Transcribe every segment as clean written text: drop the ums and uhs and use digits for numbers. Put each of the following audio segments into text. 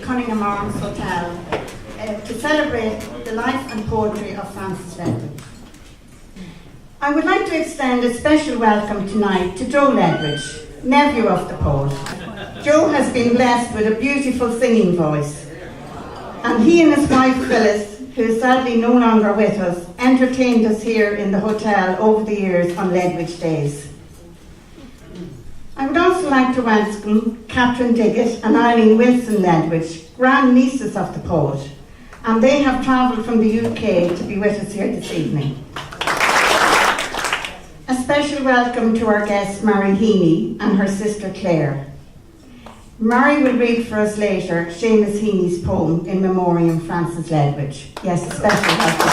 Conyngham Arms Hotel to celebrate the life and poetry of Francis Ledwidge. I would like to extend a special welcome tonight to Joe Ledwidge, nephew of the poet. Joe has been blessed with a beautiful singing voice, and he and his wife Phyllis, who is sadly no longer with us, entertained us here in the hotel over the years on Ledwidge days. I would also like to welcome Catherine Diggett and Eileen Wilson Ledwidge, grand-nieces of the poet, and they have travelled from the UK to be with us here this evening. A special welcome to our guest Marie Heaney and her sister Claire. Marie will read for us later Seamus Heaney's poem in memoriam Francis Ledwidge. Yes, a special welcome.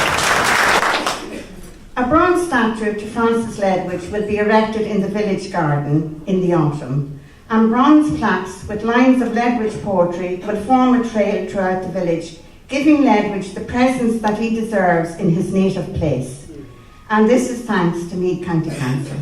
A bronze statue to Francis Ledwidge will be erected in the village garden in the autumn, and bronze plaques with lines of Ledwidge poetry will form a trail throughout the village, giving Ledwidge the presence that he deserves in his native place. And this is thanks to Meath County Council.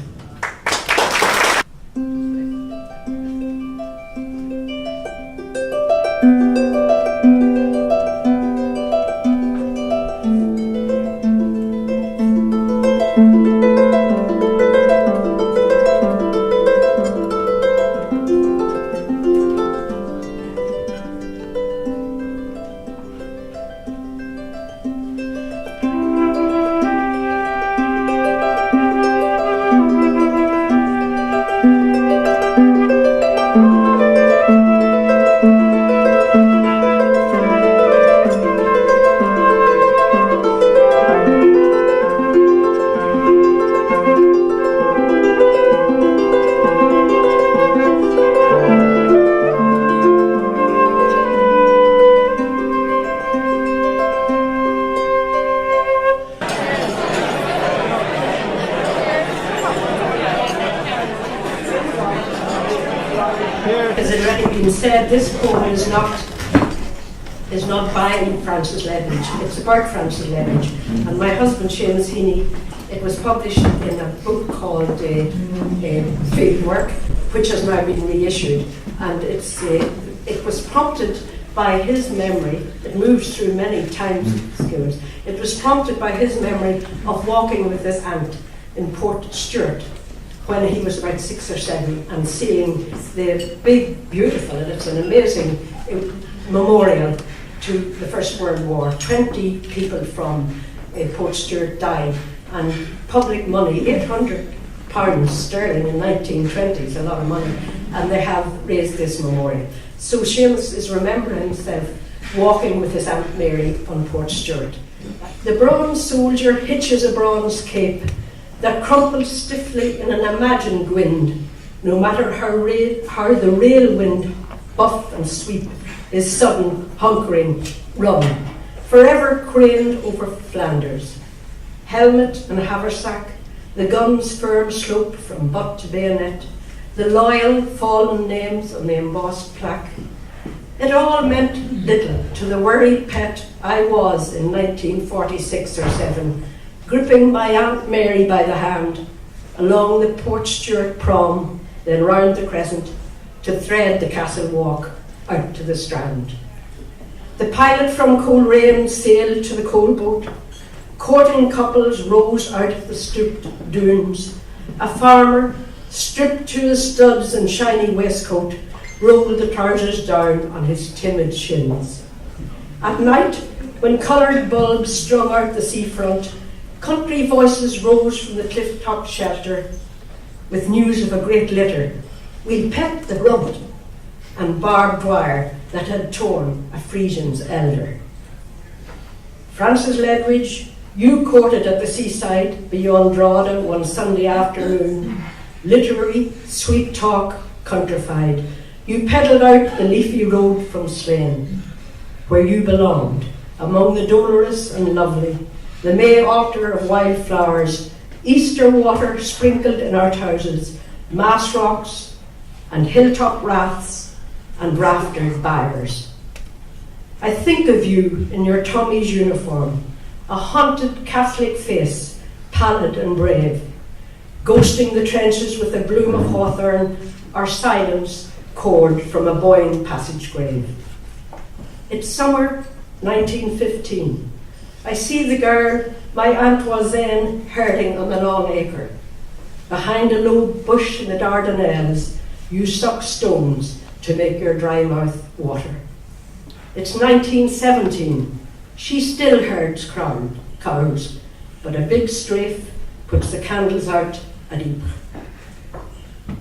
As it already been said, this poem is not by Francis Ledwidge, it's about Francis Ledwidge. And my husband, Seamus Heaney, it was published in a book called Fieldwork, which has now been reissued. And it was prompted by his memory. It moves through many time scales. It was prompted by his memory of walking with his aunt in Port Stewart when he was about 6 or 7, and seeing the big, beautiful, and it's an amazing memorial to the First World War. 20 people from Port Stewart died, and public money, £800 sterling in 1920 is a lot of money, and they have raised this memorial. So Seamus is remembering himself walking with his Aunt Mary on Port Stewart. The bronze soldier hitches a bronze cape that crumples stiffly in an imagined wind, no matter how the rail wind buff and sweep his sudden hunkering run, forever craned over Flanders. Helmet and haversack, the gun's firm slope from butt to bayonet, the loyal fallen names on the embossed plaque. It all meant little to the worried pet I was in 1946 or 7, gripping my Aunt Mary by the hand, along the Port Stewart prom, then round the crescent, to thread the castle walk out to the strand. The pilot from Coleraine sailed to the coal boat. Courting couples rose out of the stooped dunes. A farmer, stripped to his studs and shiny waistcoat, rolled the trousers down on his timid shins. At night, when coloured bulbs strung out the seafront, country voices rose from the cliff-top shelter with news of a great litter. We'll pet the runt, and barbed wire that had torn a Frisian's elder. Francis Ledwidge, you courted at the seaside beyond Drogheda one Sunday afternoon. Literary, sweet talk, countrified. You pedalled out the leafy road from Slane, where you belonged, among the dolorous and lovely, the May altar of wildflowers, Easter water sprinkled in outhouses, mass rocks and hilltop raths and raftered byres. I think of you in your Tommy's uniform, a haunted Catholic face, pallid and brave, ghosting the trenches with a bloom of hawthorn or silence poured from a Boyne passage grave. It's summer 1915. I see the girl my aunt was then herding on the long acre. Behind a low bush in the Dardanelles, you suck stones to make your dry mouth water. It's 1917. She still herds cows, but a big strafe puts the candles out at Ypres.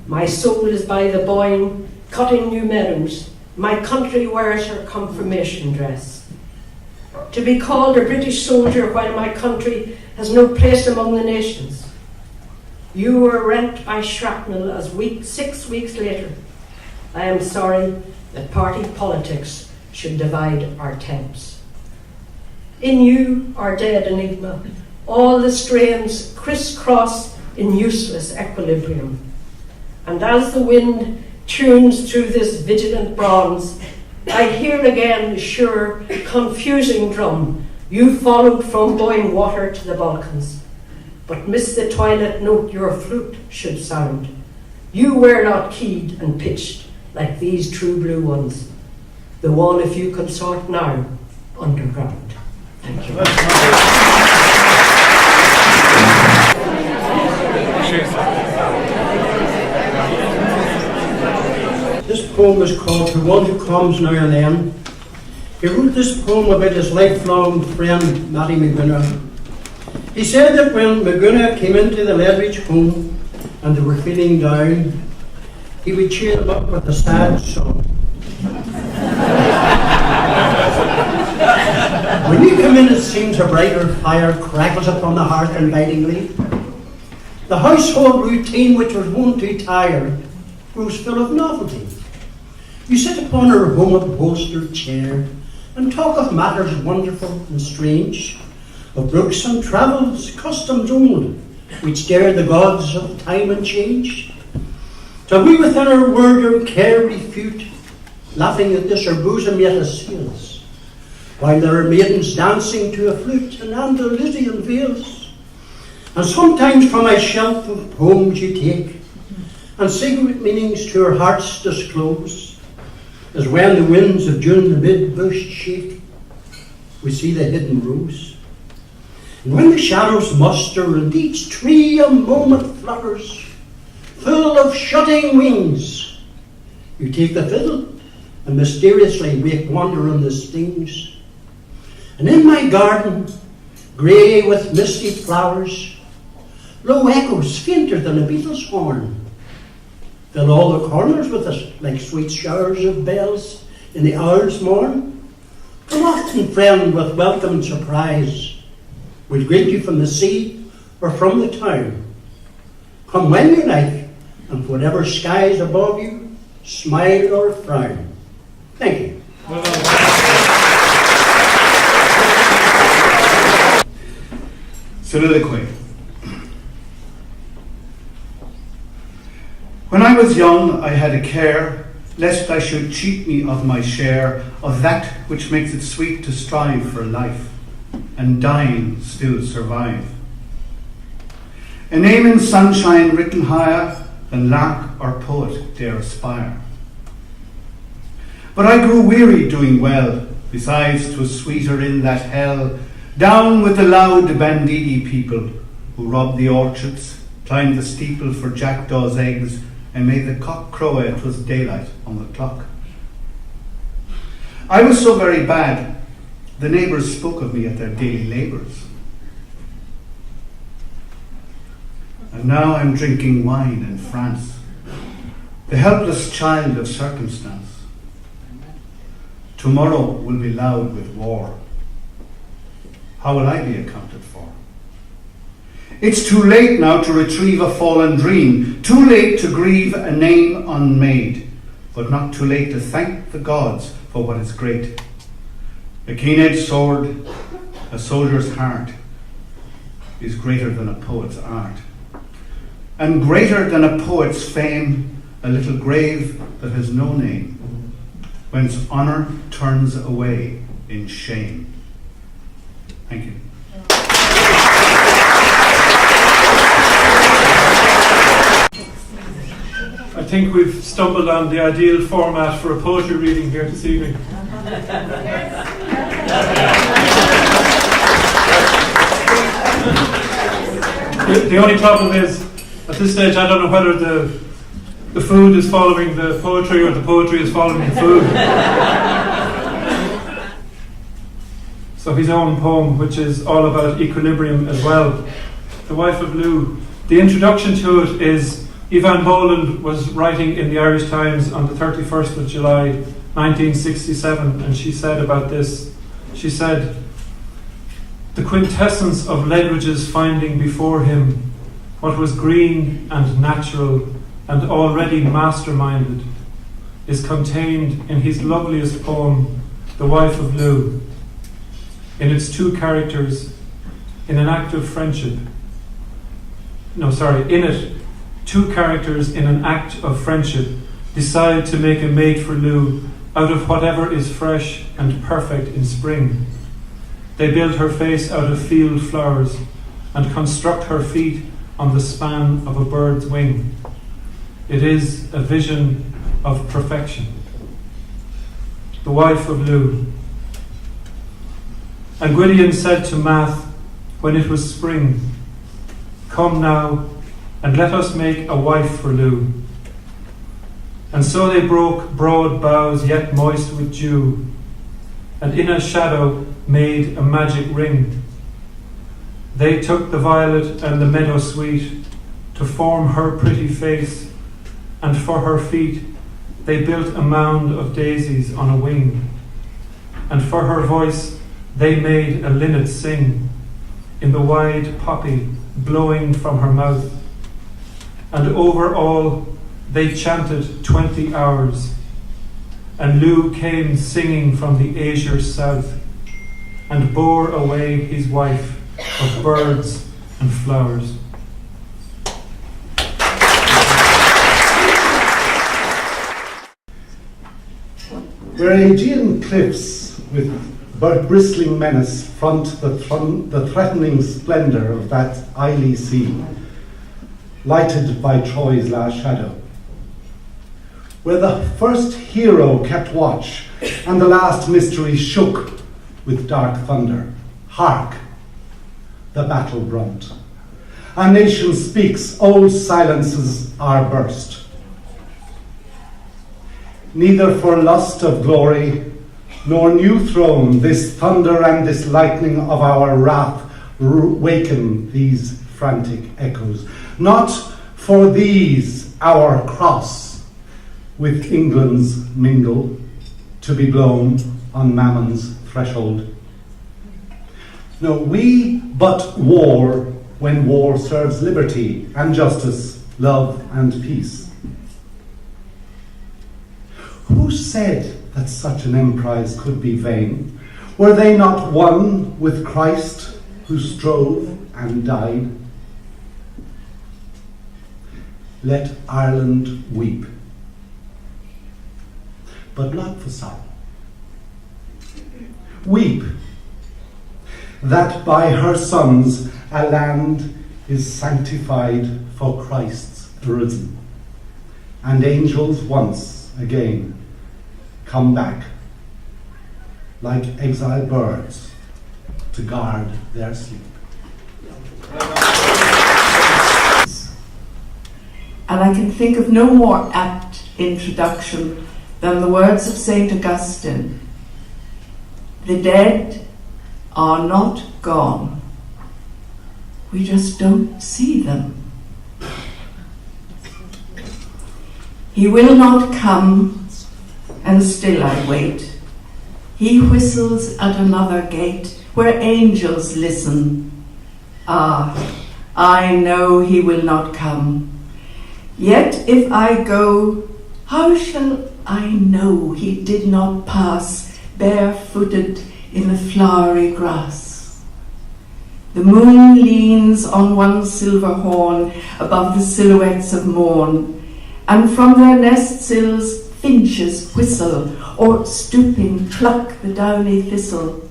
My soul is by the Boyne, cutting new meadows. My country wears her confirmation dress. To be called a British soldier while my country has no place among the nations. You were rent by shrapnel as 6 weeks later. I am sorry that party politics should divide our tents. In you, our dead enigma, all the strains crisscross in useless equilibrium. And as the wind tunes through this vigilant bronze, I hear again the sure, confusing drum you followed from Boyne Water to the Balkans, but miss the twilight note your flute should sound. You were not keyed and pitched like these true blue ones, the one, if you consort now, underground. Thank you. This poem is called To One Who Comes Now and Then. He wrote this poem about his lifelong friend, Matty McGuinness. He said that when McGuinness came into the Ledwidge home and they were feeling down, he would cheer them up with a sad song. When you come in, it seems a brighter fire crackles upon the hearth invitingly. The household routine, which was wont to tire, grows full of novelty. You sit upon her home-upholstered chair and talk of matters wonderful and strange, of books and travels, customs old, which dare the gods of time and change. Till we within our word or care refute, laughing at this our bosom yet assails, while there are maidens dancing to a flute in Andalusian veils. And sometimes from my shelf of poems you take, and secret meanings to our hearts disclose, as when the winds of June the mid-bush shake, we see the hidden rose. And when the shadows muster and each tree a moment flutters, full of shutting wings, you take the fiddle and mysteriously wake wonder on the strings. And in my garden, grey with misty flowers, low echoes fainter than a beetle's horn fill all the corners with us like sweet showers of bells in the hour's morn. Come often, friend, with welcome and surprise, we'll greet you from the sea or from the town. Come when you like, and whatever skies above you, smile or frown. Thank you. Soliloquy. When I was young, I had a care, lest I should cheat me of my share of that which makes it sweet to strive for life, and dying still survive. a name in sunshine written higher than lark or poet dare aspire. But I grew weary doing well, besides 'twas sweeter in that hell, down with the loud banditti people, who robbed the orchards, climbed the steeple for jackdaws' eggs, and made the cock crow ere 'twas daylight on the clock. I was so very bad, the neighbours spoke of me at their daily labours. And now I'm drinking wine in France, the helpless child of circumstance. Tomorrow will be loud with war. How will I be accounted for? It's too late now to retrieve a fallen dream, too late to grieve a name unmade, but not too late to thank the gods for what is great. A keen-edged sword, a soldier's heart, is greater than a poet's art. And greater than a poet's fame, a little grave that has no name, whence honour turns away in shame. Thank you. I think we've stumbled on the ideal format for a poetry reading here this evening. The only problem is, at this stage, I don't know whether the food is following the poetry or the poetry is following the food. So his own poem, which is all about equilibrium as well, The Wife of Lou. The introduction to it is Evan Boland was writing in the Irish Times on the 31st of July 1967, and she said about this, she said, "The quintessence of Ledwidge's finding before him what was green and natural and already masterminded is contained in his loveliest poem, The Wife of Lou, in its two characters, in an act of friendship. In it, two characters in an act of friendship decide to make a mate for Lou out of whatever is fresh and perfect in spring. They build her face out of field flowers and construct her feet on the span of a bird's wing. It is a vision of perfection." The Wife of Lou. And Gwillian said to Meath when it was spring, "Come now, and let us make a wife for Lou." And so they broke broad boughs yet moist with dew, and in a shadow made a magic ring. They took the violet and the meadow sweet to form her pretty face, and for her feet they built a mound of daisies on a wing, and for her voice they made a linnet sing in the wide poppy blowing from her mouth. And over all they chanted 20 hours, and Lou came singing from the azure south, and bore away his wife of birds and flowers. Where Aegean cliffs with bristling menace front the threatening splendour of that Ily sea, lighted by Troy's last shadow. Where the first hero kept watch and the last mystery shook with dark thunder. Hark, the battle brunt. A nation speaks, old silences are burst. Neither for lust of glory nor new throne this thunder and this lightning of our wrath waken these frantic echoes. Not for these our cross with England's mingle, to be blown on Mammon's threshold. No, we but war when war serves liberty and justice, love and peace. Who said that such an emprise could be vain? Were they not one with Christ who strove and died? Let Ireland weep, but not for sorrow. Weep that by her sons a land is sanctified for Christ's arisen, and angels once again come back like exiled birds to guard their sleep. And I can think of no more apt introduction than the words of St. Augustine. The dead are not gone. We just don't see them. He will not come, and still I wait. He whistles at another gate where angels listen. Ah, I know he will not come. Yet if I go, how shall I know he did not pass barefooted in the flowery grass? The moon leans on one silver horn above the silhouettes of morn, and from their nest sills finches whistle, or stooping pluck the downy thistle.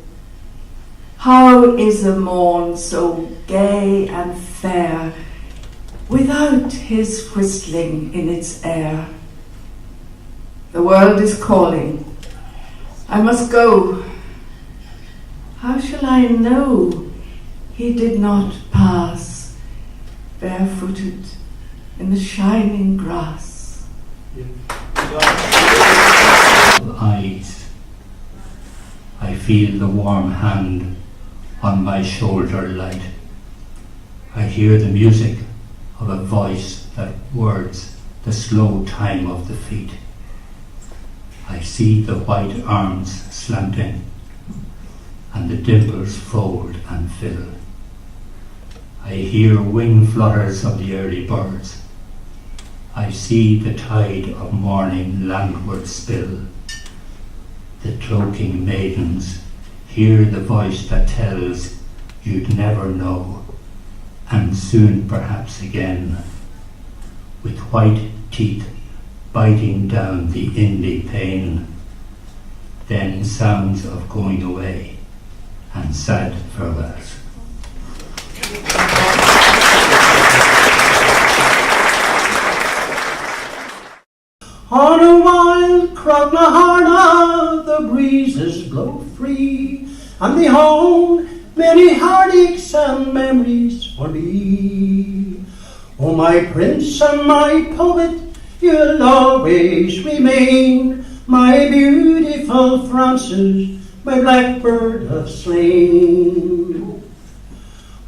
How is a morn so gay and fair without his whistling in its air? The world is calling. I must go. How shall I know he did not pass barefooted in the shining grass? Eyes. I feel the warm hand on my shoulder light. I hear the music of a voice that words the slow time of the feet. I see the white arms slanting and the dimples fold and fill. I hear wing flutters of the early birds. I see the tide of morning landward spill. The cloaking maidens hear the voice that tells you'd never know, and soon perhaps again, with white teeth biting down the indie pane. Then sounds of going away and sad farewells. On a wild Croagnaharna the breezes blow free, and they hold many heartaches and memories for me. Oh, my prince and my poet, you'll always remain, my beautiful Francis, my blackbird of Slane.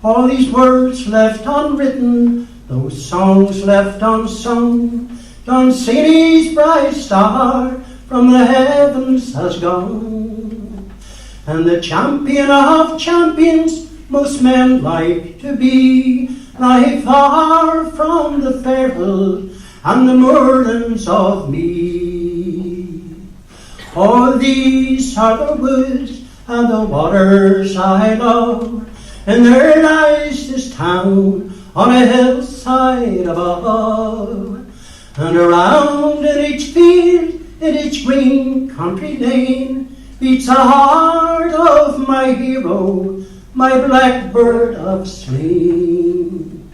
All these words left unwritten, those songs left unsung, Don City's bright star from the heavens has gone, and the champion of champions most men like to be lie far from the fair hill and the moorlands of Meath. All these are the woods and the waters I love, and there lies this town on a hillside above. And around in each field, in each green country lane, beats the heart of my hero, my blackbird of Slane.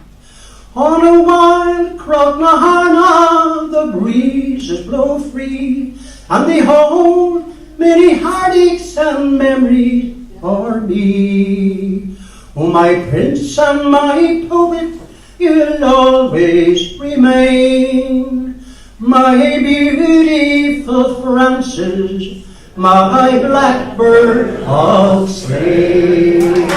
On a wild Croagnaharna the breezes blow free, and they hold many heartaches and memories for me. Oh, my prince and my poet, you'll always remain, my beautiful Francis, my blackbird of Slane.